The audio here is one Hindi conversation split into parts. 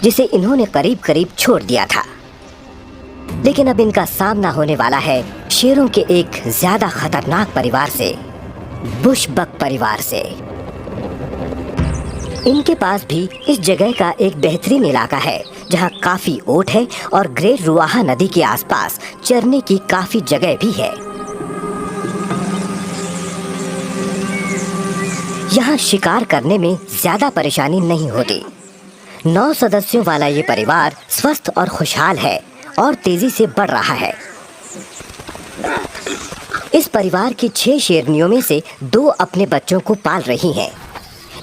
जिसे इन्होंने करीब करीब छोड़ दिया था। लेकिन अब इनका सामना होने वाला है शेरों के एक ज्यादा खतरनाक परिवार से, बुशबक परिवार से। इनके पास भी इस जगह का एक बेहतरीन इलाका है जहां काफी ऊंट है और ग्रेट रुआहा नदी के आसपास चरने की काफी जगह भी है। यहाँ शिकार करने में ज्यादा परेशानी नहीं होती। 9 सदस्यों वाला ये परिवार स्वस्थ और खुशहाल है और तेजी से बढ़ रहा है। इस परिवार की 6 शेरनियों में से 2 अपने बच्चों को पाल रही हैं,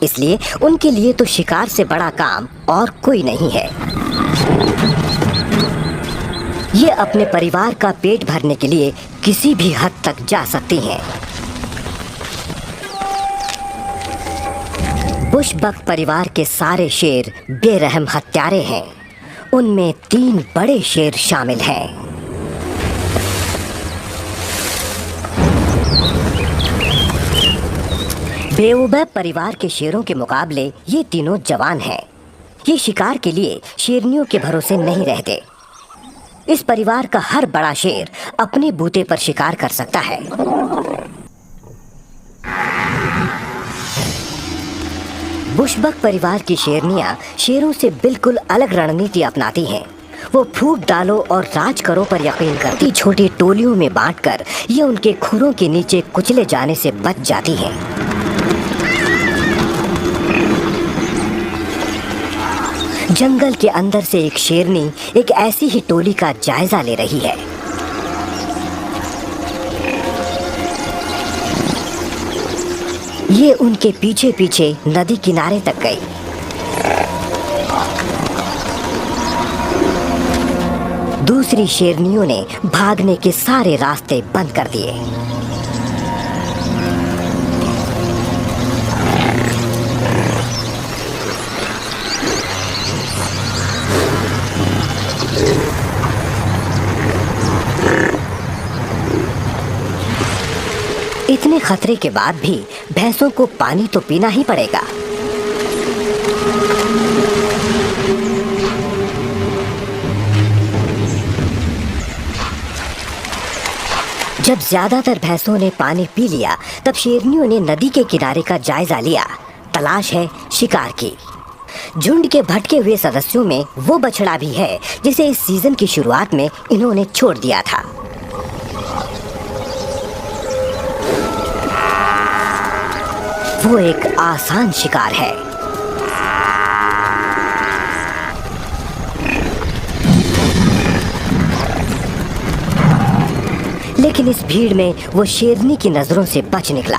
इसलिए उनके लिए तो शिकार से बड़ा काम और कोई नहीं है। ये अपने परिवार का पेट भरने के लिए किसी भी हद तक जा सकती हैं। बुशबक परिवार के सारे शेर बेरहम हत्यारे हैं। उनमें 3 बड़े शेर शामिल हैं। बेओबैब परिवार के शेरों के मुकाबले ये तीनों जवान हैं। ये शिकार के लिए शेरनियों के भरोसे नहीं रहते। इस परिवार का हर बड़ा शेर अपने बूते पर शिकार कर सकता है। बुशबक परिवार की शेरनियां शेरों से बिल्कुल अलग रणनीति अपनाती हैं। वो फूट डालो और राज करो पर यकीन करती छोटी टोलियों में बांटकर ये उनके खुरों के नीचे कुचले जाने से बच जाती हैं। जंगल के अंदर से एक शेरनी एक ऐसी ही टोली का जायजा ले रही है। ये उनके पीछे पीछे नदी किनारे तक गई। दूसरी शेरनियों ने भागने के सारे रास्ते बंद कर दिए। इतने खतरे के बाद भी भैंसों को पानी तो पीना ही पड़ेगा। जब ज्यादातर भैंसों ने पानी पी लिया तब शेरनियों ने नदी के किनारे का जायजा लिया। तलाश है शिकार की। झुंड के भटके हुए सदस्यों में वो बछड़ा भी है जिसे इस सीजन की शुरुआत में इन्होंने छोड़ दिया था। वो एक आसान शिकार है। लेकिन इस भीड़ में वो शेरनी की नजरों से बच निकला।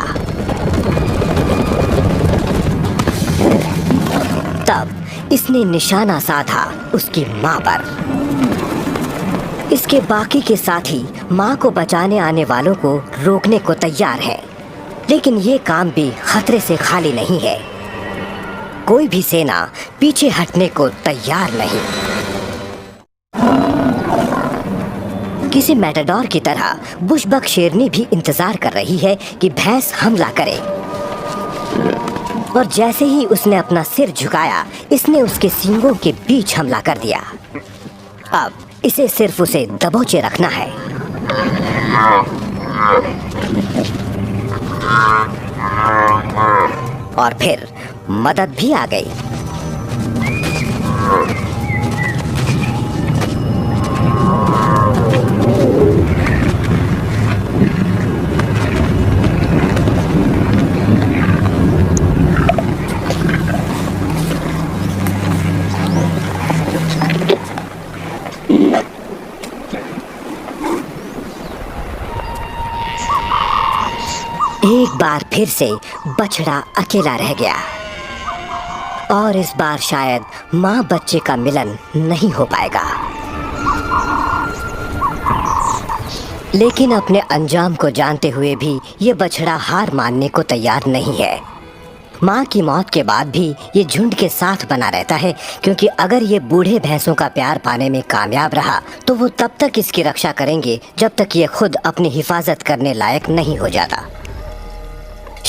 तब इसने निशाना साधा उसकी मां पर। इसके बाकी के साथी मां को बचाने आने वालों को रोकने को तैयार हैं। लेकिन ये काम भी खतरे से खाली नहीं है। कोई भी सेना पीछे हटने को तैयार नहीं। किसी मैटाडोर की तरह बुशबक शेरनी भी इंतजार कर रही है कि भैंस हमला करे। और जैसे ही उसने अपना सिर झुकाया, इसने उसके सींगों के बीच हमला कर दिया। अब इसे सिर्फ उसे दबोचे रखना है। और फिर मदद भी आ गई। एक बार फिर से बछड़ा अकेला रह गया और इस बार शायद माँ बच्चे का मिलन नहीं हो पाएगा। लेकिन अपने अंजाम को जानते हुए भी ये बछड़ा हार मानने को तैयार नहीं है। माँ की मौत के बाद भी ये झुंड के साथ बना रहता है, क्योंकि अगर ये बूढ़े भैंसों का प्यार पाने में कामयाब रहा तो वो तब तक इसकी रक्षा करेंगे जब तक ये खुद अपनी हिफाजत करने लायक नहीं हो जाता।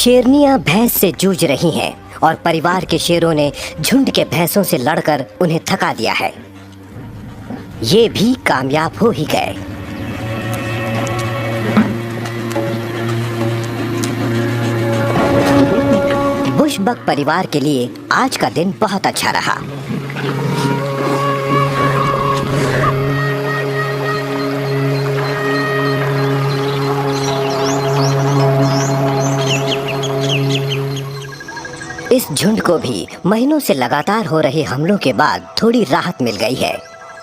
शेरनियां भैंस से जूझ रही हैं और परिवार के शेरों ने झुंड के भैंसों से लड़कर उन्हें थका दिया है। ये भी कामयाब हो ही गए। बुशबक परिवार के लिए आज का दिन बहुत अच्छा रहा। इस झुंड को भी महीनों से लगातार हो रहे हमलों के बाद थोड़ी राहत मिल गई है,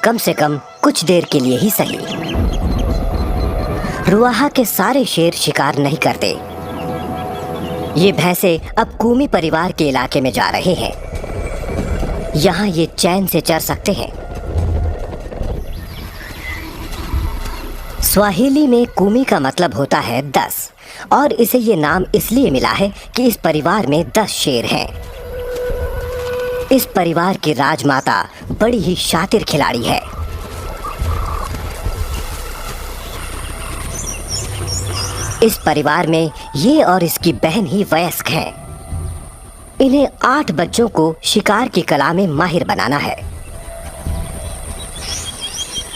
कम से कम कुछ देर के लिए ही सही। रुआहा के सारे शेर शिकार नहीं करते। ये भैंसे अब कूमी परिवार के इलाके में जा रहे हैं। यहाँ ये चैन से चर सकते हैं। स्वाहिली में कूमी का मतलब होता है 10 और इसे ये नाम इसलिए मिला है कि इस परिवार में 10 शेर हैं। इस परिवार की राजमाता बड़ी ही शातिर खिलाड़ी है। इस परिवार में ये और इसकी बहन ही वयस्क हैं। इन्हें 8 बच्चों को शिकार की कला में माहिर बनाना है।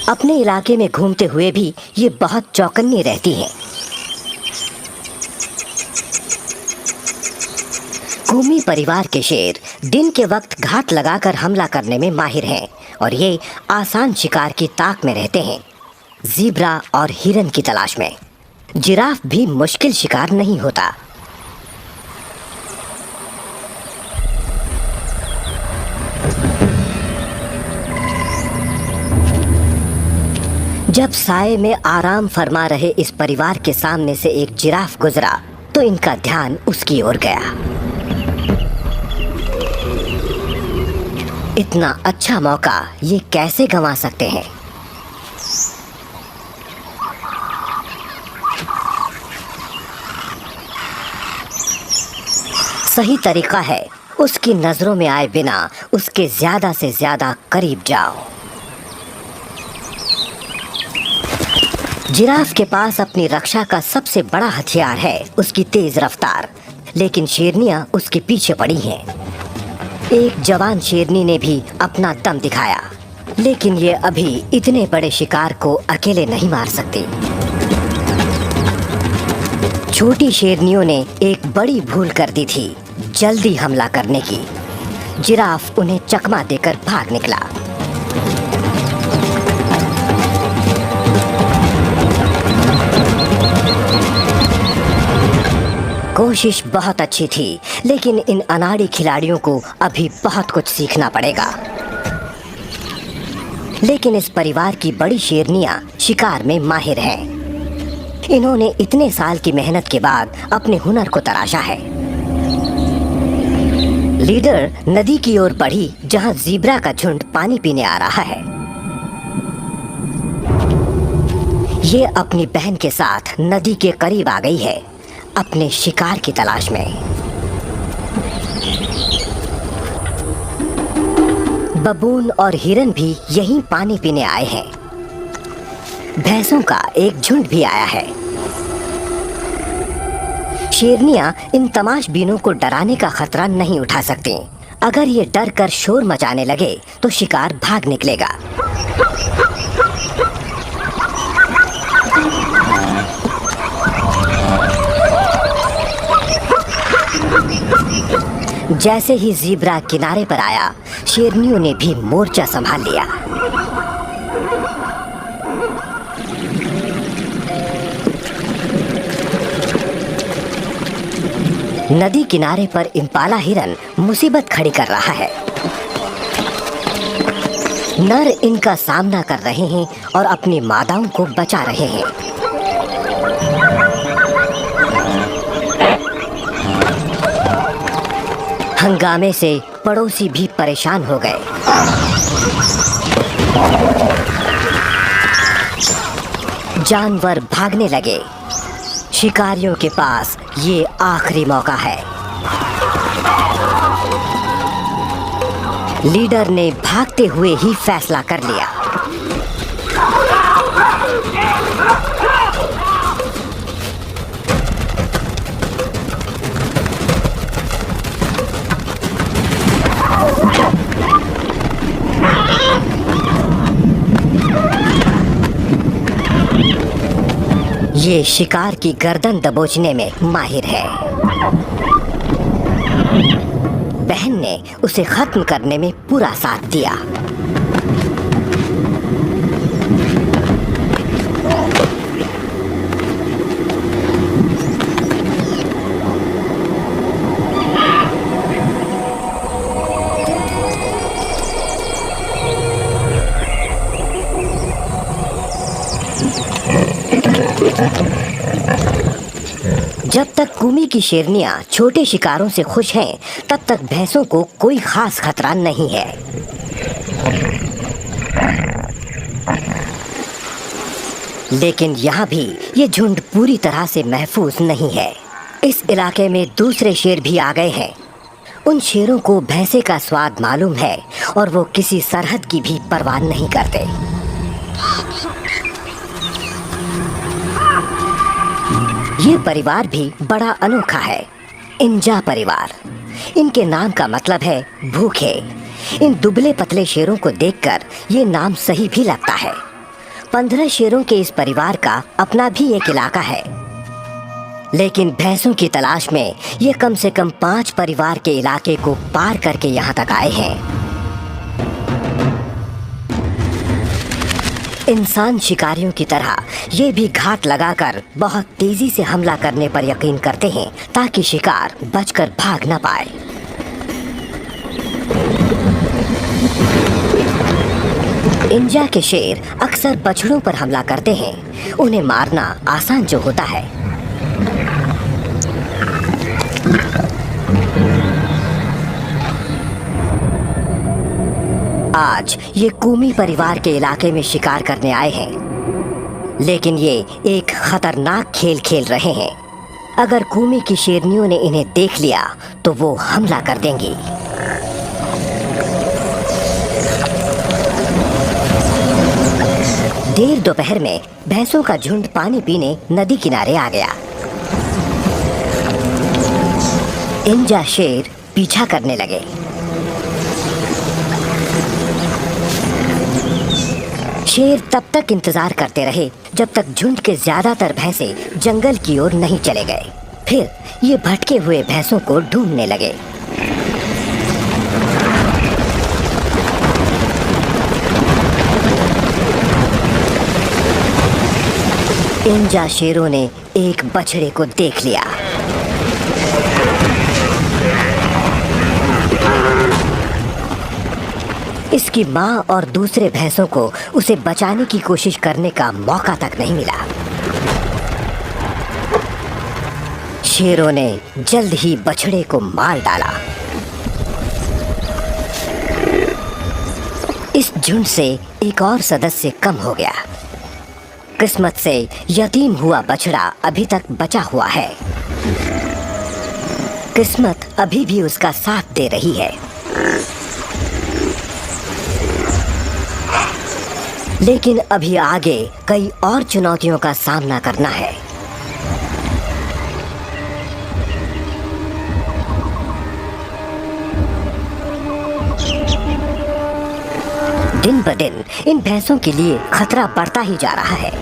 अपने इलाके में घूमते हुए भी ये बहुत चौकन्नी रहती हैं। कूमी परिवार के शेर दिन के वक्त घात लगाकर हमला करने में माहिर हैं और ये आसान शिकार की ताक में रहते हैं, ज़ीब्रा और हिरन की तलाश में। जिराफ भी मुश्किल शिकार नहीं होता। जब साए में आराम फरमा रहे इस परिवार के सामने से एक जिराफ गुजरा तो इनका ध्यान उसकी ओर गया। इतना अच्छा मौका ये कैसे गंवा सकते हैं? सही तरीका है उसकी नजरों में आए बिना उसके ज्यादा से ज्यादा करीब जाओ। जिराफ के पास अपनी रक्षा का सबसे बड़ा हथियार है उसकी तेज रफ्तार, लेकिन शेरनियां उसके पीछे पड़ी हैं। एक जवान शेरनी ने भी अपना दम दिखाया, लेकिन ये अभी इतने बड़े शिकार को अकेले नहीं मार सकती। छोटी शेरनियों ने एक बड़ी भूल कर दी थी, जल्दी हमला करने की। जिराफ उन्हें चकमा देकर भाग निकला। कोशिश बहुत अच्छी थी, लेकिन इन अनाड़ी खिलाड़ियों को अभी बहुत कुछ सीखना पड़ेगा। लेकिन इस परिवार की बड़ी शेरनियां शिकार में माहिर हैं। इन्होंने इतने साल की मेहनत के बाद अपने हुनर को तराशा है। लीडर नदी की ओर बढ़ी, जहां ज़ीब्रा का झुंड पानी पीने आ रहा है। ये अपनी बहन के साथ नदी के करीब आ गई है, अपने शिकार की तलाश में। बबून और हिरन भी यहीं पानी पीने आए हैं। भैंसों का एक झुंड भी आया है। शेरनियां इन तमाशबीनों को डराने का खतरा नहीं उठा सकती। अगर ये डर कर शोर मचाने लगे तो शिकार भाग निकलेगा। जैसे ही ज़ीब्रा किनारे पर आया, शेरनियों ने भी मोर्चा संभाल लिया। नदी किनारे पर इम्पाला हिरन मुसीबत खड़ी कर रहा है। नर इनका सामना कर रहे हैं और अपनी मादाओं को बचा रहे हैं। हंगामे से पड़ोसी भी परेशान हो गए। जानवर भागने लगे। शिकारियों के पास ये आखिरी मौका है। लीडर ने भागते हुए ही फैसला कर लिया। ये शिकार की गर्दन दबोचने में माहिर है। बहन ने उसे खत्म करने में पूरा साथ दिया। जब तक कुमी की शेरनियां छोटे शिकारों से खुश हैं, तब तक भैंसों को कोई खास खतरा नहीं है। लेकिन यहाँ भी ये झुंड पूरी तरह से महफूज नहीं है। इस इलाके में दूसरे शेर भी आ गए हैं। उन शेरों को भैंसे का स्वाद मालूम है और वो किसी सरहद की भी परवाह नहीं करते। ये परिवार भी बड़ा अनोखा है, इंजा परिवार। इनके नाम का मतलब है भूखे। इन दुबले पतले शेरों को देखकर ये नाम सही भी लगता है। 15 शेरों के इस परिवार का अपना भी एक इलाका है, लेकिन भैंसों की तलाश में ये कम से कम 5 परिवार के इलाके को पार करके यहाँ तक आए हैं। इंसान शिकारियों की तरह ये भी घात लगाकर बहुत तेजी से हमला करने पर यकीन करते हैं, ताकि शिकार बचकर भाग न पाए। इंजा के शेर अक्सर बछड़ों पर हमला करते हैं। उन्हें मारना आसान जो होता है। आज ये कुमी परिवार के इलाके में शिकार करने आए हैं, लेकिन ये एक खतरनाक खेल खेल रहे हैं। अगर कुमी की शेरनियों ने इन्हें देख लिया तो वो हमला कर देंगी। देर दोपहर में भैंसों का झुंड पानी पीने नदी किनारे आ गया। इंजा शेर पीछा करने लगे। शेर तब तक इंतजार करते रहे जब तक झुंड के ज्यादातर भैंसे जंगल की ओर नहीं चले गए। फिर ये भटके हुए भैंसों को ढूंढने लगे। इंजा शेरों ने एक बछड़े को देख लिया। इसकी माँ और दूसरे भैंसों को उसे बचाने की कोशिश करने का मौका तक नहीं मिला। शेरों ने जल्द ही बछड़े को मार डाला। इस झुंड से एक और सदस्य कम हो गया। किस्मत से यतीम हुआ बछड़ा अभी तक बचा हुआ है। किस्मत अभी भी उसका साथ दे रही है। लेकिन अभी आगे कई और चुनौतियों का सामना करना है। दिन ब दिन इन भैंसों के लिए खतरा बढ़ता ही जा रहा है।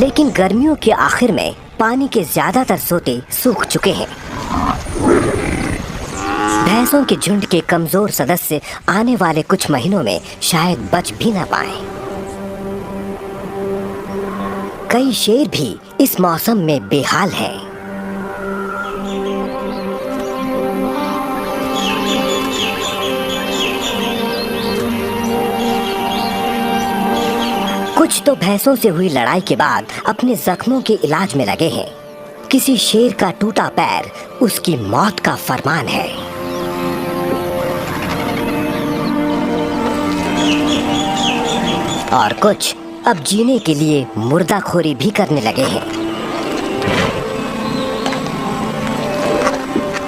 लेकिन गर्मियों के आखिर में पानी के ज्यादातर सोते सूख चुके हैं। भैंसों के झुंड के कमजोर सदस्य आने वाले कुछ महीनों में शायद बच भी न पाए। कई शेर भी इस मौसम में बेहाल हैं। कुछ तो भैंसों से हुई लड़ाई के बाद अपने जख्मों के इलाज में लगे हैं। किसी शेर का टूटा पैर उसकी मौत का फरमान है। और कुछ अब जीने के लिए मुर्दाखोरी भी करने लगे हैं।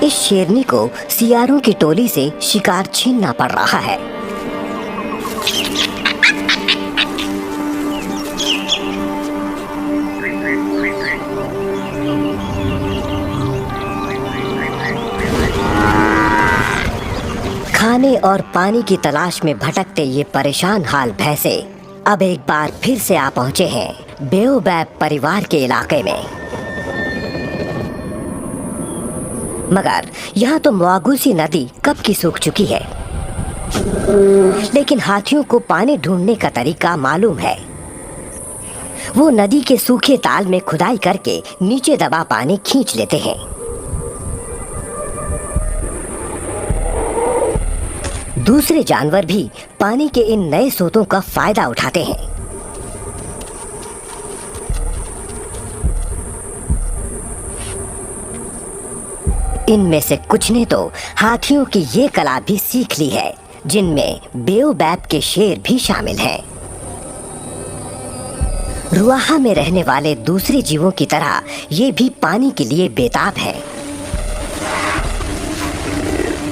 इस शेरनी को सियारों की टोली से शिकार छीनना पड़ रहा है। खाने और पानी की तलाश में भटकते ये परेशान हाल भैंसे अब एक बार फिर से आ पहुंचे हैं बेओबैब परिवार के इलाके में। मगर यहाँ तो मुआगूसी नदी कब की सूख चुकी है, लेकिन हाथियों को पानी ढूंढने का तरीका मालूम है। वो नदी के सूखे ताल में खुदाई करके नीचे दबा पानी खींच लेते हैं। दूसरे जानवर भी पानी के इन नए स्रोतों का फायदा उठाते हैं। इनमें से कुछ ने तो हाथियों की ये कला भी सीख ली है, जिनमें बेओबैब के शेर भी शामिल हैं। रुआहा में रहने वाले दूसरे जीवों की तरह ये भी पानी के लिए बेताब हैं।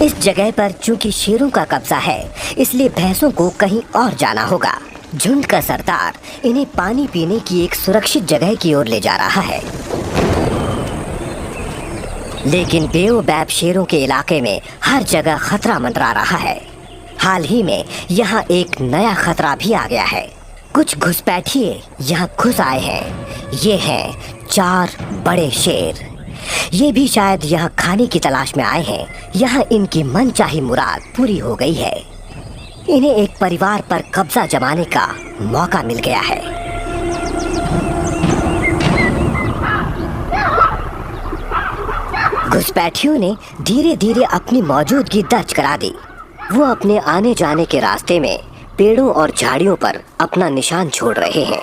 इस जगह पर चूंकि शेरों का कब्जा है, इसलिए भैंसों को कहीं और जाना होगा। झुंड का सरदार इन्हें पानी पीने की एक सुरक्षित जगह की ओर ले जा रहा है, लेकिन बेओबैब शेरों के इलाके में हर जगह खतरा मंडरा रहा है। हाल ही में यहाँ एक नया खतरा भी आ गया है। कुछ घुसपैठिए यहाँ घुस आए हैं। ये हैं 4 बड़े शेर। ये भी शायद यहाँ खाने की तलाश में आए हैं। यहाँ इनकी मनचाही मुराद पूरी हो गई है। इन्हें एक परिवार पर कब्जा जमाने का मौका मिल गया है। घुसपैठियों ने धीरे धीरे अपनी मौजूदगी दर्ज करा दी। वो अपने आने जाने के रास्ते में पेड़ों और झाड़ियों पर अपना निशान छोड़ रहे हैं।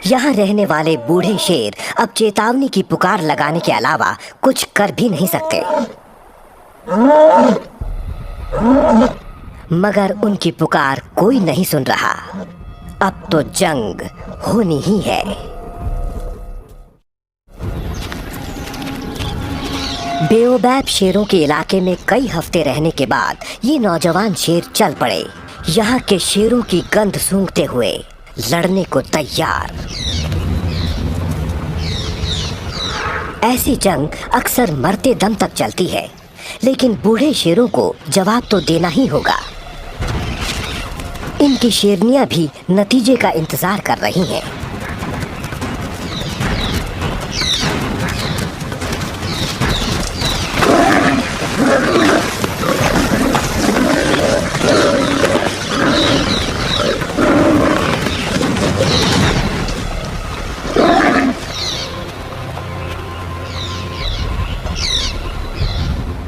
यहाँ रहने वाले बूढ़े शेर अब चेतावनी की पुकार लगाने के अलावा कुछ कर भी नहीं सकते, मगर उनकी पुकार कोई नहीं सुन रहा। अब तो जंग होनी ही है। बेओबैब शेरों के इलाके में कई हफ्ते रहने के बाद ये नौजवान शेर चल पड़े, यहाँ के शेरों की गंध सूंघते हुए लड़ने को तैयार। ऐसी जंग अक्सर मरते दम तक चलती है, लेकिन बूढ़े शेरों को जवाब तो देना ही होगा। इनकी शेरनियां भी नतीजे का इंतजार कर रही हैं।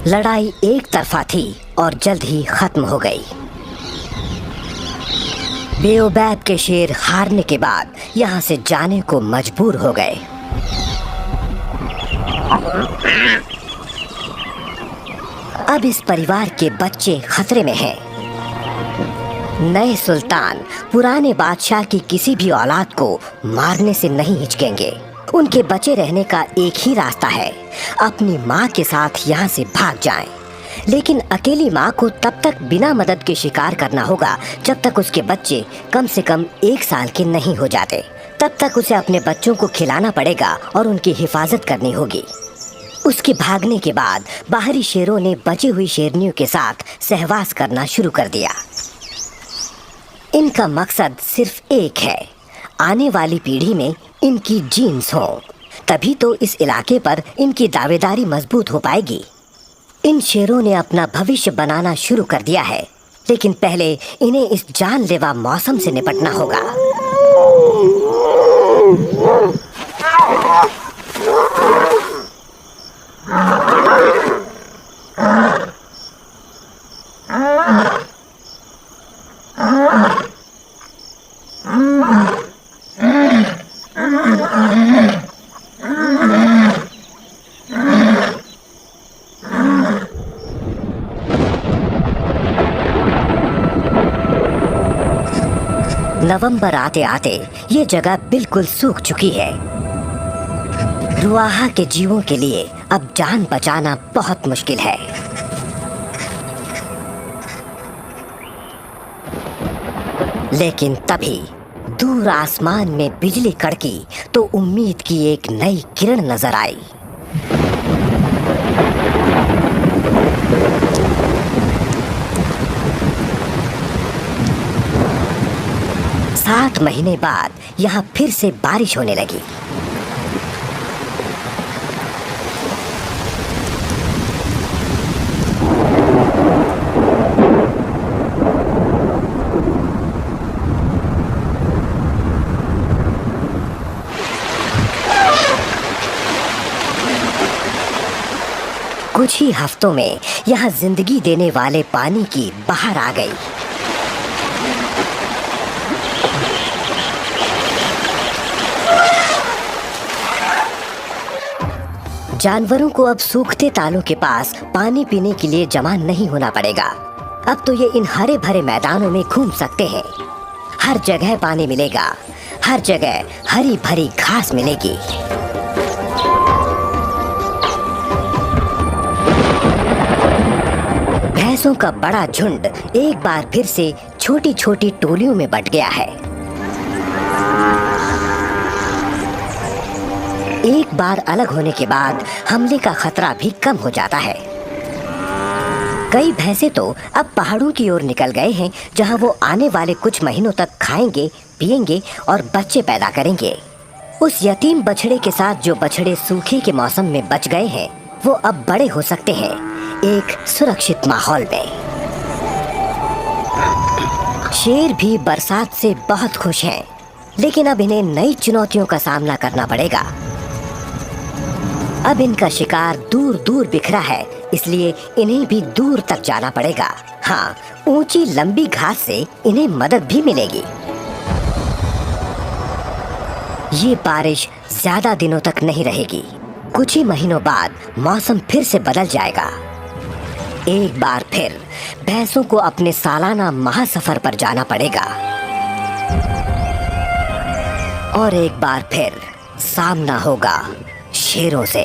लड़ाई एक तरफा थी और जल्द ही खत्म हो गई। बेओबैब के शेर हारने के बाद यहाँ से जाने को मजबूर हो गए। अब इस परिवार के बच्चे खतरे में हैं। नए सुल्तान पुराने बादशाह की किसी भी औलाद को मारने से नहीं हिचकेंगे। उनके बचे रहने का एक ही रास्ता है, अपनी माँ के साथ यहाँ से भाग जाएं। लेकिन अकेली माँ को तब तक बिना मदद के शिकार करना होगा जब तक उसके बच्चे कम से कम 1 साल के नहीं हो जाते। तब तक उसे अपने बच्चों को खिलाना पड़ेगा और उनकी हिफाजत करनी होगी। उसके भागने के बाद बाहरी शेरों ने बची हुई शेरनियों के साथ सहवास करना शुरू कर दिया। इनका मकसद सिर्फ एक है, आने वाली पीढ़ी में इनकी जीन्स हो, तभी तो इस इलाके पर इनकी दावेदारी मजबूत हो पाएगी। इन शेरों ने अपना भविष्य बनाना शुरू कर दिया है, लेकिन पहले इन्हें इस जानलेवा मौसम से निपटना होगा। नवंबर आते आते ये जगह बिल्कुल सूख चुकी है। रुआहा के जीवों के लिए अब जान बचाना बहुत मुश्किल है। लेकिन तभी दूर आसमान में बिजली कड़की तो उम्मीद की एक नई किरण नजर आई। 7 महीने बाद यहाँ फिर से बारिश होने लगी। कुछ ही हफ्तों में यहाँ जिंदगी देने वाले पानी की बहार आ गई। जानवरों को अब सूखते तालों के पास पानी पीने के लिए जमा नहीं होना पड़ेगा। अब तो ये इन हरे भरे मैदानों में घूम सकते हैं। हर जगह पानी मिलेगा, हर जगह हरी भरी घास मिलेगी। भैंसों का बड़ा झुंड एक बार फिर से छोटी छोटी टोलियों में बंट गया है। एक बार अलग होने के बाद हमले का खतरा भी कम हो जाता है। कई भैंसे तो अब पहाड़ों की ओर निकल गए हैं, जहां वो आने वाले कुछ महीनों तक खाएंगे, पिएंगे और बच्चे पैदा करेंगे। उस यतीम बछड़े के साथ जो बछड़े सूखे के मौसम में बच गए हैं, वो अब बड़े हो सकते हैं एक सुरक्षित माहौल में। शेर भी बरसात से बहुत खुश हैं, लेकिन अब इन्हें नई चुनौतियों का सामना करना पड़ेगा। अब इनका शिकार दूर दूर बिखरा है, इसलिए इन्हें भी दूर तक जाना पड़ेगा। हाँ, ऊंची लंबी घास से इन्हें मदद भी मिलेगी। ये बारिश ज्यादा दिनों तक नहीं रहेगी। कुछ ही महीनों बाद मौसम फिर से बदल जाएगा। एक बार फिर भैंसों को अपने सालाना महासफर पर जाना पड़ेगा और एक बार फिर सामना होगा शेरों से।